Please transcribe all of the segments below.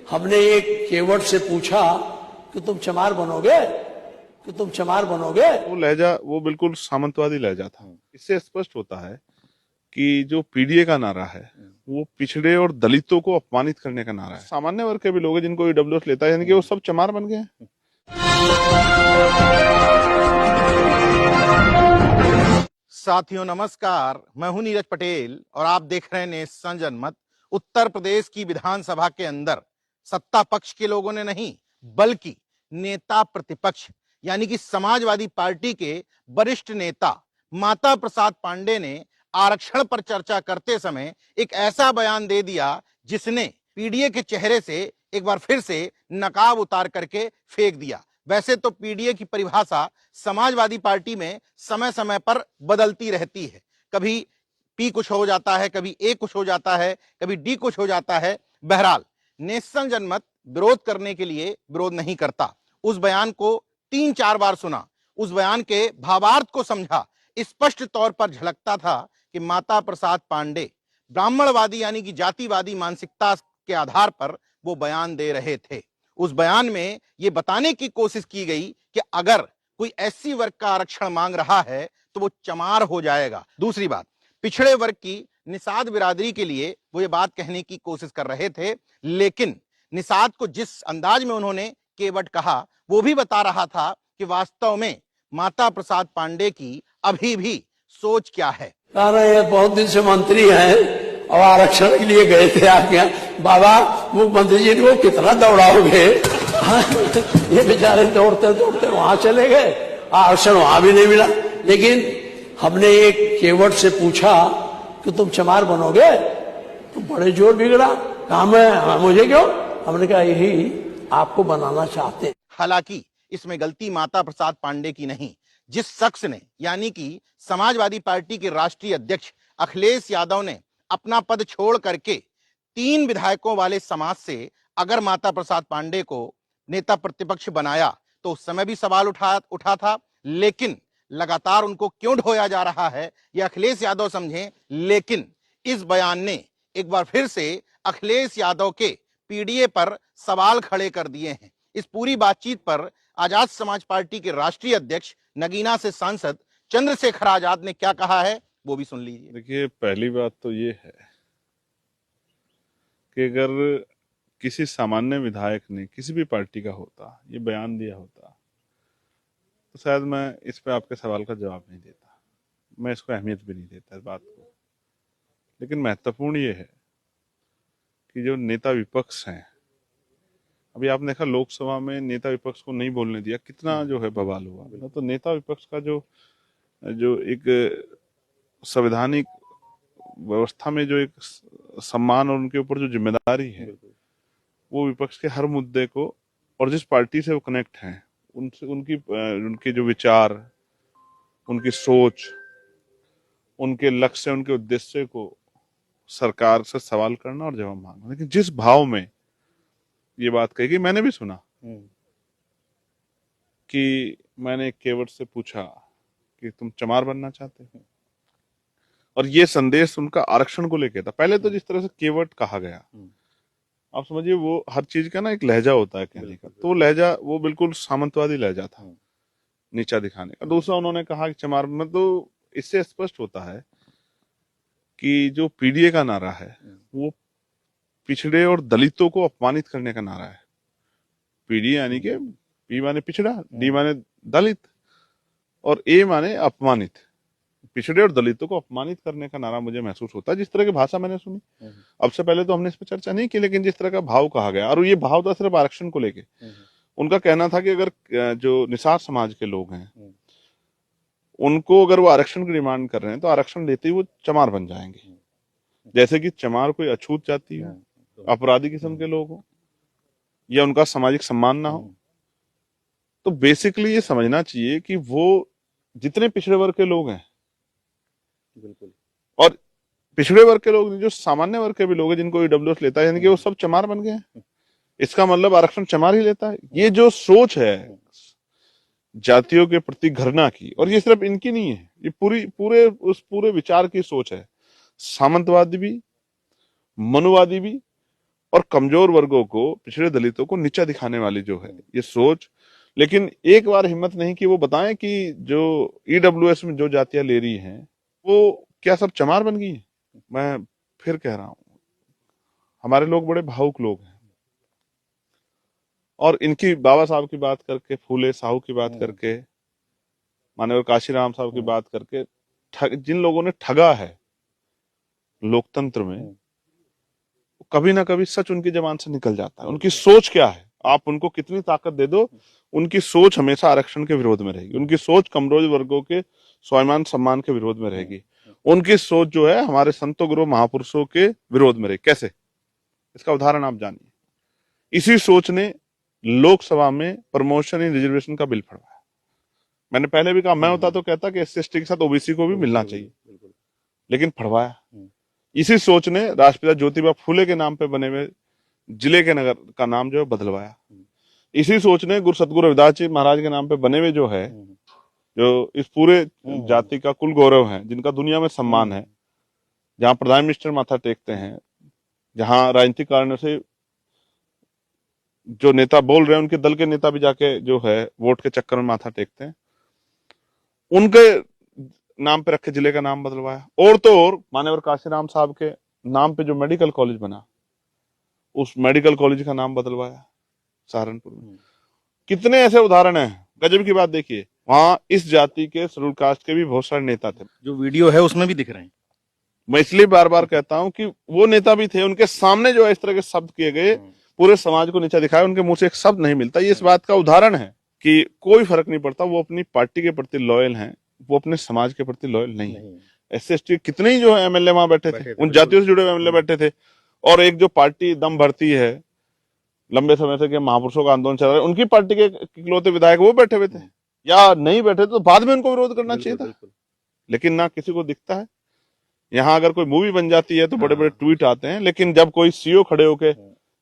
हमने एक केवट से पूछा कि तुम चमार बनोगे, कि तुम चमार बनोगे। वो लहजा वो बिल्कुल सामंतवादी लहजा था। इससे स्पष्ट होता है कि जो पीडीए का नारा है वो पिछड़े और दलितों को अपमानित करने का नारा है। सामान्य वर्ग के भी लोग हैं जिनको ईडब्ल्यूएस लेता है, यानी कि वो सब चमार बन गए हैं। साथियों नमस्कार, मैं हूं नीरज पटेल और आप देख रहे हैं नेशन जनमत। उत्तर प्रदेश की विधानसभा के अंदर सत्ता पक्ष के लोगों ने नहीं बल्कि नेता प्रतिपक्ष यानी कि समाजवादी पार्टी के वरिष्ठ नेता माता प्रसाद पांडे ने आरक्षण पर चर्चा करते समय एक ऐसा बयान दे दिया जिसने पीडीए के चेहरे से एक बार फिर से नकाब उतार करके फेंक दिया। वैसे तो पीडीए की परिभाषा समाजवादी पार्टी में समय समय पर बदलती रहती है। कभी पी कुछ हो जाता है, कभी ए कुछ हो जाता है, कभी डी कुछ हो जाता है। बहरहाल नेशन जनमत विरोध करने के लिए विरोध नहीं करता। उस बयान को 3-4 बार सुना, उस बयान के भावार्थ को समझा। स्पष्ट तौर पर झलकता था कि माता प्रसाद पांडे ब्राह्मणवादी यानी कि जातिवादी मानसिकता के आधार पर वो बयान दे रहे थे। उस बयान में ये बताने की कोशिश की गई कि अगर कोई एससी वर्ग का आरक्षण मांग रहा है तो वो चमार हो जाएगा। दूसरी बात, पिछड़े वर्ग की निषाद बिरादरी के लिए वो ये बात कहने की कोशिश कर रहे थे, लेकिन निषाद को जिस अंदाज में उन्होंने केवट कहा वो भी बता रहा था कि वास्तव में माता प्रसाद पांडे की अभी भी सोच क्या है। कह रहे हैं बहुत दिन से मंत्री हैं और आरक्षण के लिए गए थे आपके यहाँ। बाबा मुख्यमंत्री जी को कितना दौड़ाओगे? ये बेचारे दौड़ते दौड़ते वहां चले गए, आरक्षण वहां भी नहीं मिला। लेकिन हमने एक केवट से पूछा कि तुम चमार बनोगे, तो बड़े जोर बिगड़ा। कहा मैं मुझे क्यों? हमने कहा यही आपको बनाना चाहते हैं। हालांकि इसमें गलती माता प्रसाद पांडे की नहीं। जिस शख्स ने यानी कि समाजवादी पार्टी के राष्ट्रीय अध्यक्ष अखिलेश यादव ने अपना पद छोड़ करके 3 विधायकों वाले समाज से अगर माता प्रसाद पांडे को नेता प्रतिपक्ष बनाया तो उस समय भी सवाल उठा था, लेकिन लगातार उनको क्यों ढोया जा रहा है यह अखिलेश यादव समझें। लेकिन इस बयान ने एक बार फिर से अखिलेश यादव के पीडीए पर सवाल खड़े कर दिए हैं। इस पूरी बातचीत पर आजाद समाज पार्टी के राष्ट्रीय अध्यक्ष नगीना से सांसद चंद्रशेखर आजाद ने क्या कहा है वो भी सुन लीजिए। देखिए, पहली बात तो ये है कि अगर किसी सामान्य विधायक ने किसी भी पार्टी का होता ये बयान दिया होता तो शायद मैं इस पे आपके सवाल का जवाब नहीं देता, मैं इसको अहमियत भी नहीं देता इस बात को। लेकिन महत्वपूर्ण ये है कि जो नेता विपक्ष हैं, अभी आपने देखा लोकसभा में नेता विपक्ष को नहीं बोलने दिया, कितना जो है बवाल हुआ। तो नेता विपक्ष का जो एक संवैधानिक व्यवस्था में जो एक सम्मान और उनके ऊपर जो जिम्मेदारी है वो विपक्ष के हर मुद्दे को और जिस पार्टी से वो कनेक्ट हैं उनसे उनके जो विचार, उनकी सोच, उनके लक्ष्य, उनके उद्देश्य को सरकार से सवाल करना और जवाब मांगना। लेकिन जिस भाव में ये बात कही कि मैंने भी सुना कि मैंने केवट से पूछा कि तुम चमार बनना चाहते हो, और ये संदेश उनका आरक्षण को लेकर था। पहले तो जिस तरह से केवट कहा गया, आप समझिए वो हर चीज का ना एक लहजा होता है कहने का, तो लहजा वो बिल्कुल सामंतवादी लहजा था, नीचा दिखाने का। दूसरा उन्होंने कहा कि चमार में, तो इससे स्पष्ट होता है कि जो पीडीए का नारा है वो पिछड़े और दलितों को अपमानित करने का नारा है। पीडी यानी कि पी माने पिछड़ा, डी माने दलित और ए माने अपमानित। पिछड़े और दलितों को अपमानित करने का नारा मुझे महसूस होता है। जिस तरह की भाषा मैंने सुनी, अब से पहले तो हमने इस पर चर्चा नहीं की, लेकिन जिस तरह का भाव कहा गया, और ये भाव था सिर्फ आरक्षण को लेके। उनका कहना था कि अगर जो निषाद समाज के लोग हैं उनको अगर वो आरक्षण की डिमांड कर रहे हैं तो आरक्षण लेते ही वो चमार बन जाएंगे। जैसे कि चमार कोई अछूत जाति हो, अपराधी किस्म के लोग हो या उनका सामाजिक सम्मान ना हो। तो बेसिकली ये समझना चाहिए कि वो जितने पिछड़े वर्ग के लोग हैं, बिल्कुल, और पिछड़े वर्ग के लोग जो सामान्य वर्ग के भी लोग हैं जिनको ईडब्ल्यूएस लेता है, यानी कि वो सब चमार बन गए हैं। इसका मतलब आरक्षण चमार ही लेता है। ये जो सोच है जातियों के प्रति घृणा की, और ये सिर्फ इनकी नहीं है, ये पूरे विचार की सोच है। सामंतवादी भी, मनुवादी भी और कमजोर वर्गों को, पिछड़े दलितों को नीचा दिखाने वाली जो है ये सोच। लेकिन एक बार हिम्मत नहीं कि वो बताएं कि जो ईडब्ल्यूएस में जो जातियां ले रही हैं वो क्या सब चमार बन गई हैं। मैं फिर कह रहा हूं, हमारे लोग बड़े भावुक लोग हैं और इनकी बाबा साहब की बात करके, फूले साहू की बात करके, माननीय काशीराम साहब की बात करके, जिन लोगों ने ठगा है लोकतंत्र में, कभी ना कभी सच उनकी जबान से निकल जाता है। उनकी सोच क्या है, आप उनको कितनी ताकत दे दो, उनकी सोच हमेशा आरक्षण के विरोध में रहेगी। उनकी सोच कमजोर वर्गों के स्वाभिमान सम्मान के विरोध में रहेगी। उनकी सोच जो है हमारे संतों गुरु महापुरुषों के विरोध में रहेगी। कैसे? इसका उदाहरण आप जानिए। इसी सोच ने लोकसभा में प्रमोशन इन रिजर्वेशन का बिल फड़वाया। मैंने पहले भी कहा, मैं होता तो कहता कि SC/ST के साथ OBC को भी मिलना चाहिए, लेकिन फड़वाया। इसी सोच ने राष्ट्रपिता ज्योतिबा फूले के नाम पे बने हुए जिले के नगर का नाम जो है बदलवाया। इसी सोच ने गुरु सतगुरु रविदास जी महाराज के नाम पे बने हुए जो है, जो इस पूरे जाति का कुल गौरव है, जिनका दुनिया में सम्मान है, जहां प्रधान मिनिस्टर माथा टेकते हैं, जहां राजनीतिक कारणों से जो नेता बोल रहे हैं उनके दल के नेता भी जाके जो है वोट के चक्कर में माथा टेकते हैं, उनके नाम पे रखे जिले का नाम बदलवाया। और तो और मान्यवर काशीराम साहब के नाम पे जो मेडिकल कॉलेज बना, उस मेडिकल कॉलेज का नाम बदलवाया सहारनपुर में। कितने ऐसे उदाहरण हैं। गजब की बात देखिए, वहां इस जाति के शेड्यूल कास्ट के भी बहुत सारे नेता थे। जो वीडियो है उसमें भी दिख रहे हैं। मैं इसलिए बार बार कहता हूं कि वो नेता भी थे, उनके सामने जो है इस तरह के शब्द किए गए, पूरे समाज को नीचा दिखाया, उनके मुंह से एक शब्द नहीं मिलता। ये इस बात का उदाहरण है कि कोई फर्क नहीं पड़ता, वो अपनी पार्टी के प्रति लॉयल हैं, वो अपने समाज के प्रति लॉयल नहीं है। SC/ST कितने ही जो है MLA वहां बैठे थे, उन जातियों से जुड़े हुए MLA बैठे थे। और एक जो पार्टी दम भरती है लंबे समय से कि महापुरुषों का आंदोलन चल रहा है, उनकी पार्टी के इकलौते विधायक वो बैठे हुए थे, या नहीं बैठे तो बाद में उनको विरोध करना चाहिए था, लेकिन ना किसी को दिखता है। यहाँ अगर कोई मूवी बन जाती है तो बड़े बड़े ट्वीट आते हैं, लेकिन जब कोई CEO खड़े होके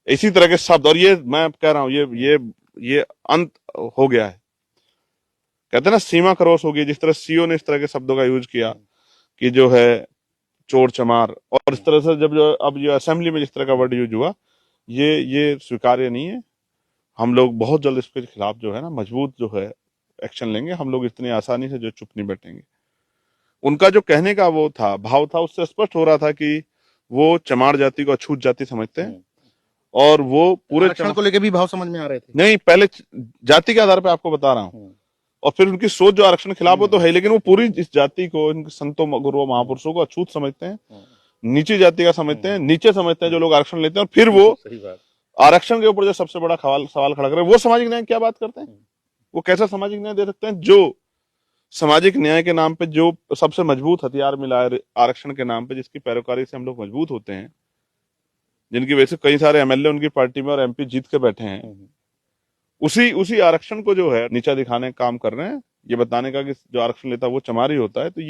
इसी तरह के शब्द, और ये मैं कह रहा हूं ये अंत हो गया है, कहते हैं ना सीमा क्रॉस हो गई। जिस तरह CEO ने इस तरह के शब्दों का यूज किया कि जो है चोर चमार, और इस तरह से जब जो अब जो असेंबली में जिस तरह का वर्ड यूज हुआ, ये स्वीकार्य नहीं है। हम लोग बहुत जल्द इसके खिलाफ जो है ना मजबूत जो है एक्शन लेंगे। हम लोग इतनी आसानी से जो चुप नहीं बैठेंगे। उनका जो कहने का वो था, भाव था, उससे स्पष्ट हो रहा था कि वो चमार जाति को अछूत जाति समझते हैं और वो पूरे आरक्षण को लेकर भी भाव समझ में आ रहे थे। नहीं, पहले जाति के आधार पर आपको बता रहा हूं, और फिर उनकी सोच जो आरक्षण के खिलाफ हो तो है, लेकिन वो पूरी इस जाति को, इनके संतों गुरुओं महापुरुषों को अछूत समझते हैं, नीची जाति का समझते हैं, नीचे समझते हैं जो लोग आरक्षण लेते हैं। और फिर वो आरक्षण के ऊपर जो सबसे बड़ा सवाल खड़ा कर रहे हैं, वो सामाजिक न्याय क्या बात करते हैं? वो कैसा सामाजिक न्याय दे सकते हैं? जो सामाजिक न्याय के नाम पे जो सबसे मजबूत हथियार मिला है आरक्षण के नाम पे, जिसकी पैरोकारी से हम लोग मजबूत होते हैं, जिनकी वजह से कई सारे MLA उनकी पार्टी में और MP जीत के बैठे हैं, उसी आरक्षण को जो है नीचा दिखाने का काम कर रहे हैं, ये बताने का कि जो आरक्षण लेता है वो चमारी होता है। तो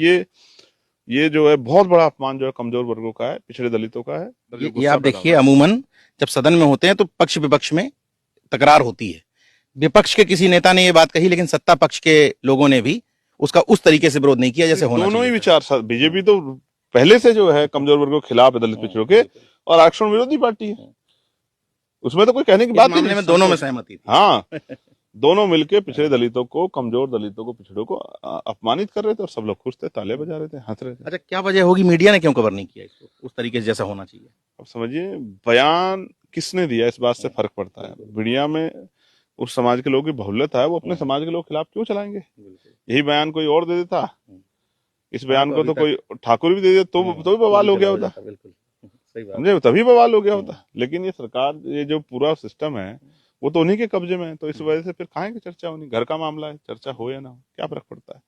ये जो है बहुत बड़ा अपमान जो है कमजोर वर्गों का है, पिछड़े दलितों का है। ये आप देखिए, अमूमन जब सदन में होते हैं तो पक्ष विपक्ष में तकरार होती है। विपक्ष के किसी नेता ने ये बात कही, लेकिन सत्ता पक्ष के लोगों ने भी उसका उस तरीके से विरोध नहीं किया जैसे होना चाहिए। दोनों ही विचार, बीजेपी तो पहले से जो है कमजोर वर्गों के खिलाफ है, दलित पिछड़ों के, और आरक्षण विरोधी पार्टी है, उसमें तो कोई कहने की बात नहीं है। दोनों में सहमति थी। हाँ, दोनों मिलके पिछड़े दलितों को, कमजोर दलितों को, पिछड़ों को अपमानित कर रहे थे और सब लोग खुश थे, ताले बजा रहे थे, हंस रहे थे। अच्छा, क्या वजह होगी, मीडिया ने क्यों कवर नहीं किया इसको उस तरीके से जैसा होना चाहिए? अब समझिए, बयान किसने दिया इस बात से फर्क पड़ता है। मीडिया में उस समाज के लोगों की बहुल्यत है, वो अपने समाज के लोग खिलाफ क्यों चलाएंगे? यही बयान कोई और दे देता, इस बयान को तो कोई ठाकुर भी दे देता तो भी बवाल हो गया होता, समझे, तभी बवाल हो गया होता। लेकिन ये सरकार, ये जो पूरा सिस्टम है वो तो उन्हीं के कब्जे में है, तो इस वजह से फिर कहाँ की चर्चा होनी? घर का मामला है, चर्चा हो या ना हो, क्या फर्क पड़ता है?